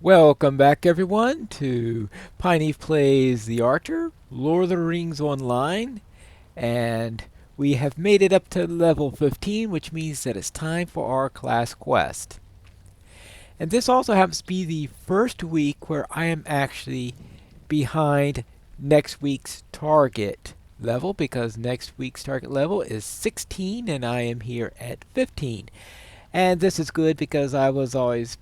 Welcome back, everyone, to Pineleaf Plays The Archer, Lord of the Rings Online, and we have made it up to level 15, which means that it's time for our class quest. And this also happens to be the first week where I am actually behind next week's target level, because next week's target level is 16 and I am here at 15. And this is good because I was always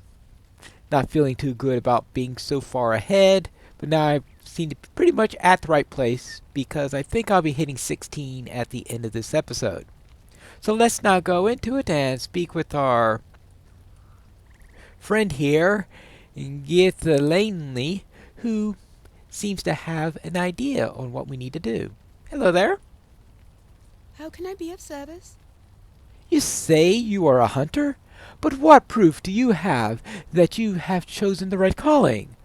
not feeling too good about being so far ahead, but now I seem to be pretty much at the right place because I think I'll be hitting 16 at the end of this episode. So let's now go into it and speak with our friend here, Lanley, who seems to have an idea on what we need to do. Hello there. How can I be of service? You say you are a hunter, but what proof do you have that you have chosen the right calling?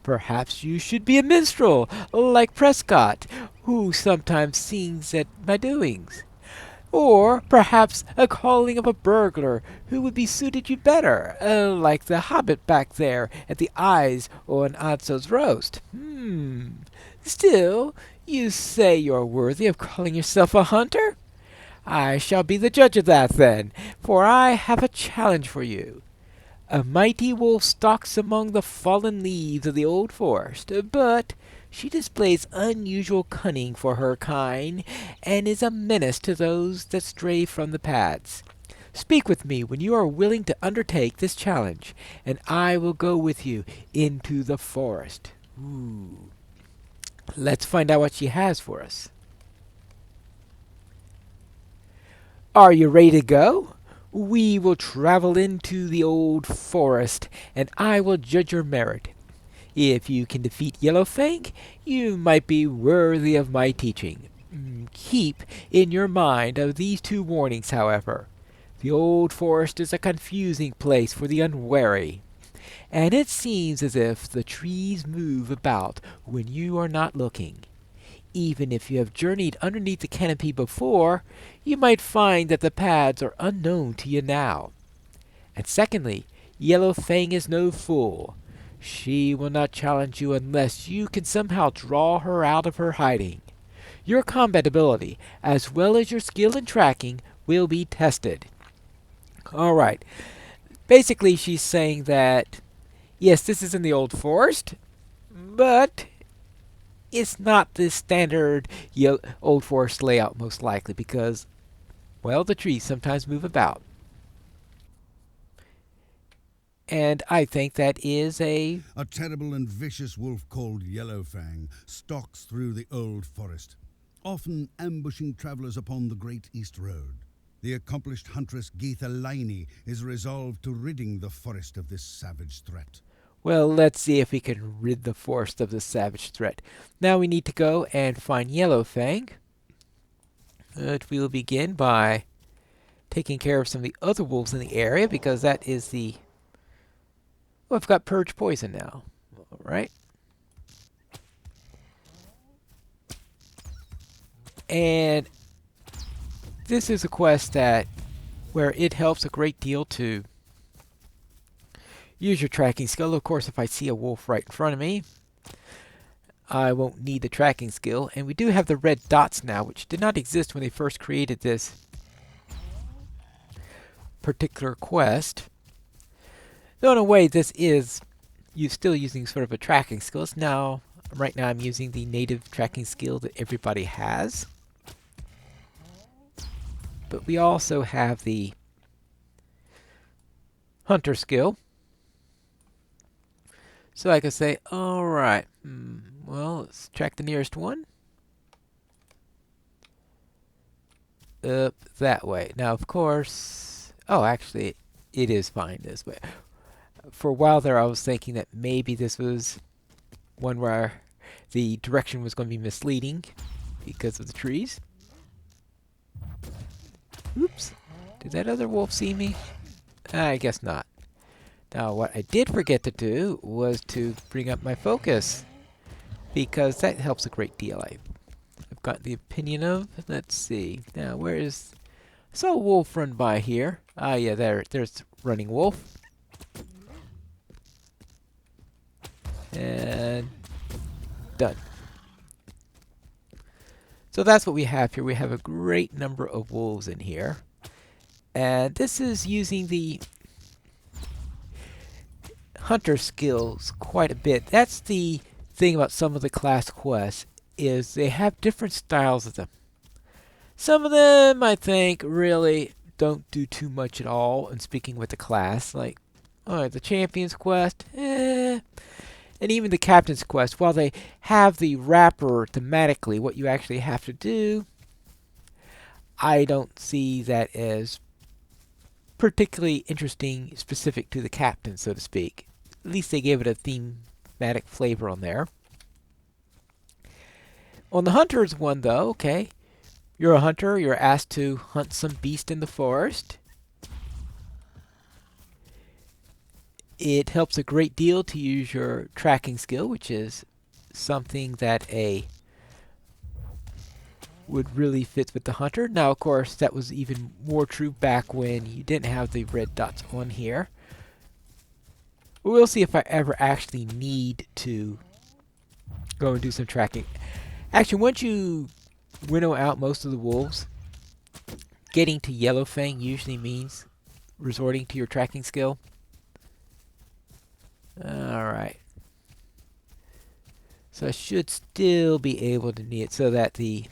Perhaps you should be a minstrel, like Prescott, who sometimes sings at my doings. Or perhaps a calling of a burglar who would be suited you better, like the hobbit back there at the eyes on Adso's roast. Still, you say you're worthy of calling yourself a hunter? I shall be the judge of that then, for I have a challenge for you. A mighty wolf stalks among the fallen leaves of the old forest, but she displays unusual cunning for her kind, and is a menace to those that stray from the paths. Speak with me when you are willing to undertake this challenge, and I will go with you into the forest. Ooh. Let's find out what she has for us. Are you ready to go? We will travel into the old forest, and I will judge your merit. If you can defeat Yellowfang, you might be worthy of my teaching. Keep in your mind of these two warnings, however. The old forest is a confusing place for the unwary, and it seems as if the trees move about when you are not looking. Even if you have journeyed underneath the canopy before, you might find that the paths are unknown to you now. And secondly, Yellowfang is no fool. She will not challenge you unless you can somehow draw her out of her hiding. Your combat ability, as well as your skill in tracking, will be tested. Alright, basically she's saying that, yes, this is in the old forest, but it's not the standard old forest layout most likely because, well, the trees sometimes move about. And I think that is a... A terrible and vicious wolf called Yellowfang stalks through the old forest, often ambushing travellers upon the Great East Road. The accomplished huntress Geetha Liney is resolved to ridding the forest of this savage threat. Well, let's see if we can rid the forest of this savage threat. Now we need to go and find Yellowfang. But we will begin by taking care of some of the other wolves in the area because that is the... Oh, I've got Purge Poison now. Alright. And this is a quest that where it helps a great deal to use your tracking skill. Of course, if I see a wolf right in front of me, I won't need the tracking skill. And we do have the red dots now, which did not exist when they first created this particular quest. Though in a way, this is you still using sort of a tracking skill. It's now, right now I'm using the native tracking skill that everybody has. But we also have the hunter skill. So I can say, alright, well, let's track the nearest one. Up that way. Now, of course, oh, actually, it is fine this way. For a while there, I was thinking that maybe this was one where the direction was going to be misleading because of the trees. Oops. Did that other wolf see me? I guess not. Now, what I did forget to do was to bring up my focus, because that helps a great deal. I've got the opinion of... Let's see. Now, where is... I saw a wolf run by here. Ah, yeah, there's running wolf. And done. So that's what we have here. We have a great number of wolves in here. And this is using the hunter skills quite a bit. That's the thing about some of the class quests, is they have different styles of them. Some of them, I think, really don't do too much at all in speaking with the class. Like, the Champion's Quest, and even the Captain's Quest, while they have the wrapper thematically, what you actually have to do, I don't see that as particularly interesting, specific to the Captain, so to speak. At least they gave it a thematic flavor on there. On the Hunter's one, though, okay, you're a hunter, you're asked to hunt some beast in the forest. It helps a great deal to use your tracking skill, which is something that would really fit with the hunter. Now, of course, that was even more true back when you didn't have the red dots on here. We'll see if I ever actually need to go and do some tracking. Actually, once you winnow out most of the wolves, getting to Yellowfang usually means resorting to your tracking skill. Alright. So I should still be able to need it, so that the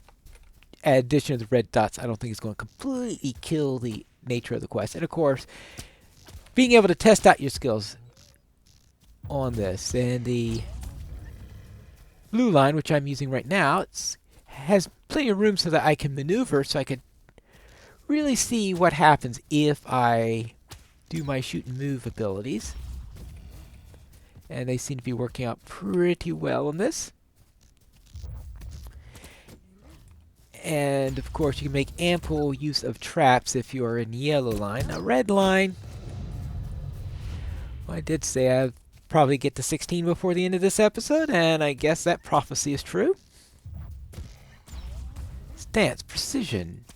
addition of the red dots I don't think is going to completely kill the nature of the quest. And of course, being able to test out your skills on this. And the blue line, which I'm using right now, has plenty of room so that I can maneuver, so I could really see what happens if I do my shoot and move abilities. And they seem to be working out pretty well on this. And of course, you can make ample use of traps if you are in yellow line. Now, red line, well, I did say I'd probably get to 16 before the end of this episode, and I guess that prophecy is true. Stance, precision.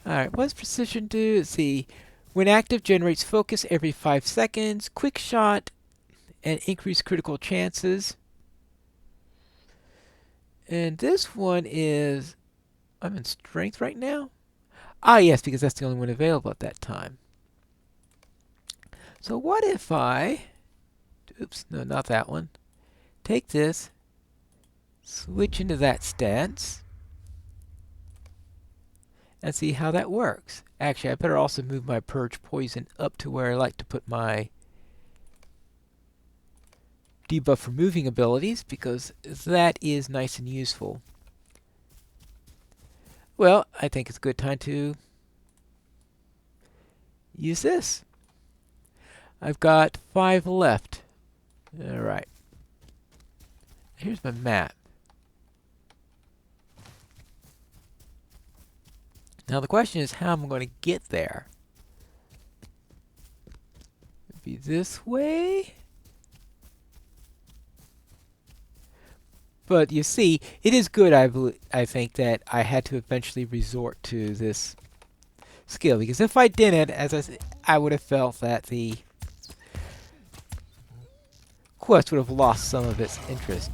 Alright, what does precision do? Let's see. When active, generates focus every 5 seconds, quick shot, and increased critical chances. And this one is... I'm in strength right now? Ah, yes, because that's the only one available at that time. So what if I... Oops, no, not that one. Take this, switch into that stance, and see how that works. Actually, I better also move my Purge Poison up to where I like to put my debuff for moving abilities, because that is nice and useful. Well, I think it's a good time to use this. I've got 5 left. Alright. Here's my map. Now the question is how I'm going to get there. It'd be this way. But you see, it is good, I think, that I had to eventually resort to this skill. Because if I didn't, as I said, I would have felt that the quest would have lost some of its interest.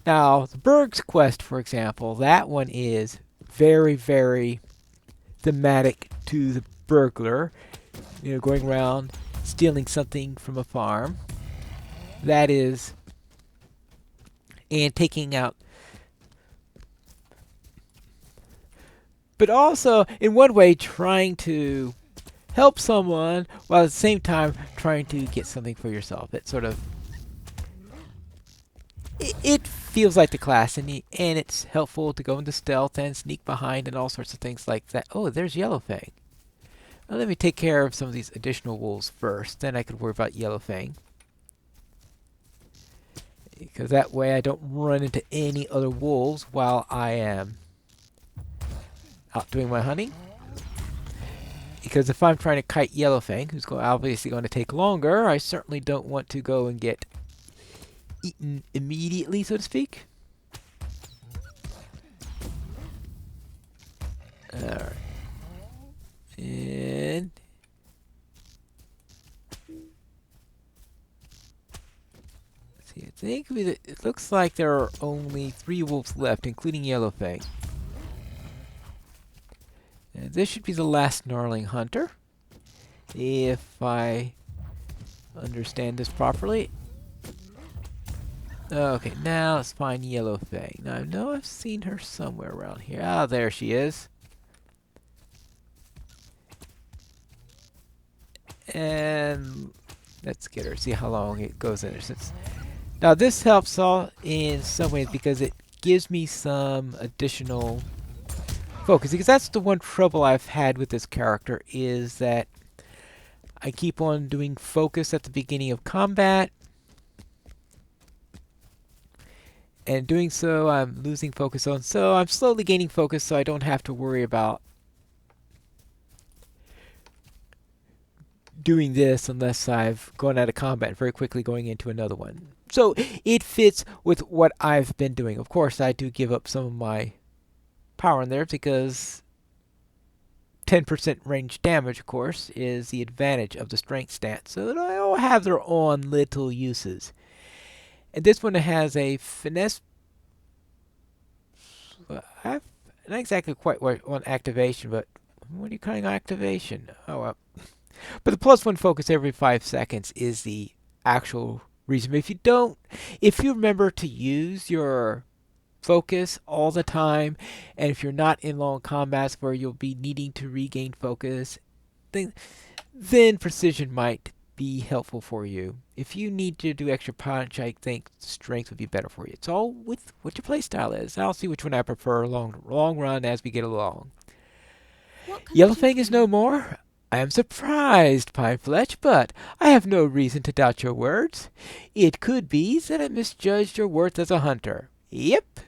Now, the Berg's quest, for example, that one is very, very thematic to the burglar. You know, going around stealing something from a farm. That is... and taking out... but also, in one way, trying to help someone, while at the same time trying to get something for yourself. It sort of... It feels like the class, and it's helpful to go into stealth and sneak behind and all sorts of things like that. Oh, there's Yellowfang. Now let me take care of some of these additional wolves first, then I could worry about Yellowfang. Because that way I don't run into any other wolves while I am out doing my hunting. Because if I'm trying to kite Yellowfang, who's obviously going to take longer, I certainly don't want to go and get eaten immediately, so to speak. Alright. And... I think it looks like there are only 3 wolves left, including Yellowfang. And this should be the last gnarling hunter, if I understand this properly. Okay, now let's find Yellowfang. Now I know I've seen her somewhere around here. Ah, there she is. And let's get her, see how long it goes in there. Now this helps all in some ways because it gives me some additional focus. Because that's the one trouble I've had with this character, is that I keep on doing focus at the beginning of combat. And doing so, I'm losing focus on. So I'm slowly gaining focus so I don't have to worry about doing this unless I've gone out of combat and very quickly going into another one. So it fits with what I've been doing. Of course, I do give up some of my power in there because 10% range damage, of course, is the advantage of the strength stat. So they all have their own little uses. And this one has a finesse. I'm not exactly quite on activation, but what are you calling activation? Oh, well. But the +1 focus every 5 seconds is the actual reason. If you remember to use your focus all the time, and if you're not in long combats where you'll be needing to regain focus, then precision might be helpful for you. If you need to do extra punch, I think strength would be better for you. It's all with what your playstyle is. I'll see which one I prefer long run as we get along. Yellowfang is no more. I am surprised, Pinefletch, but I have no reason to doubt your words. It could be that I misjudged your worth as a hunter. Yep.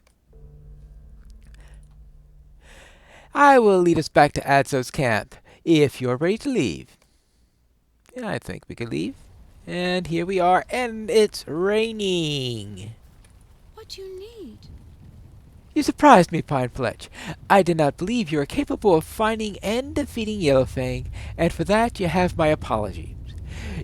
I will lead us back to Adzo's camp, if you're ready to leave. Yeah, I think we can leave. And here we are, and it's raining. What do you need? You surprised me, Pinefletch. I did not believe you are capable of finding and defeating Yellowfang, and for that you have my apologies.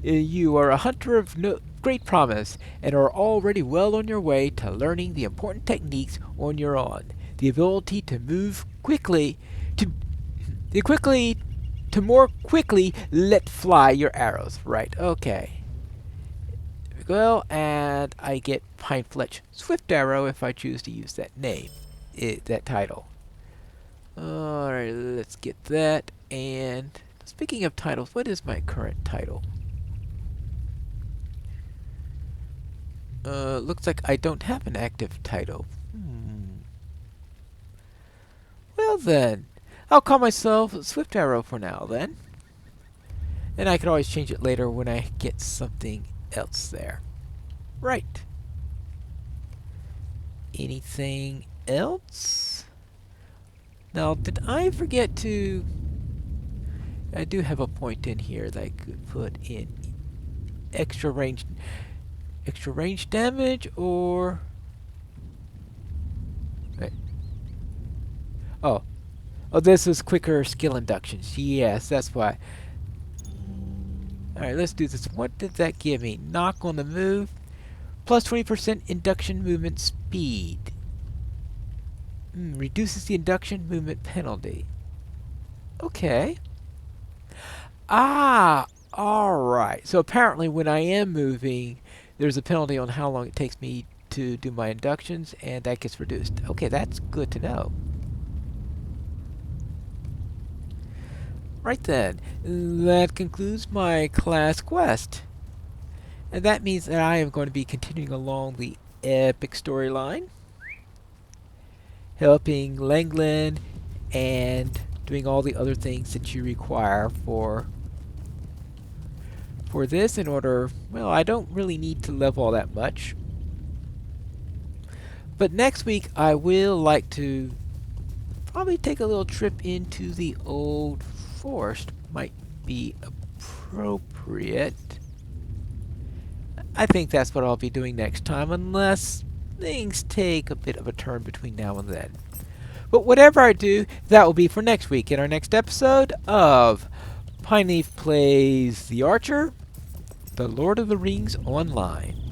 You are a hunter of great promise, and are already well on your way to learning the important techniques on your own. The ability to move quickly, to more quickly let fly your arrows. Right, okay. Well, and I get Pinefletch Swift Arrow if I choose to use that name. That title. Alright, let's get that. And speaking of titles, what is my current title? Looks like I don't have an active title. Well then, I'll call myself Swift Arrow for now then. And I can always change it later when I get something else there. Right. Anything else? Now, did I forget to... I do have a point in here that I could put in extra range damage, or... Right. Oh, this is quicker skill inductions. Yes, that's why. Alright, let's do this. What did that give me? Knock on the move. Plus 20% induction movement speed. Reduces the induction movement penalty. Okay. Ah, alright. So apparently when I am moving, there's a penalty on how long it takes me to do my inductions, and that gets reduced. Okay, that's good to know. Right then, that concludes my class quest. And that means that I am going to be continuing along the epic storyline, helping Langland and doing all the other things that you require for this in order... Well, I don't really need to level all that much. But next week I will like to probably take a little trip into the old forest. Might be appropriate. I think that's what I'll be doing next time, unless things take a bit of a turn between now and then. But whatever I do, that will be for next week in our next episode of Pineleaf Plays the Archer, The Lord of the Rings Online.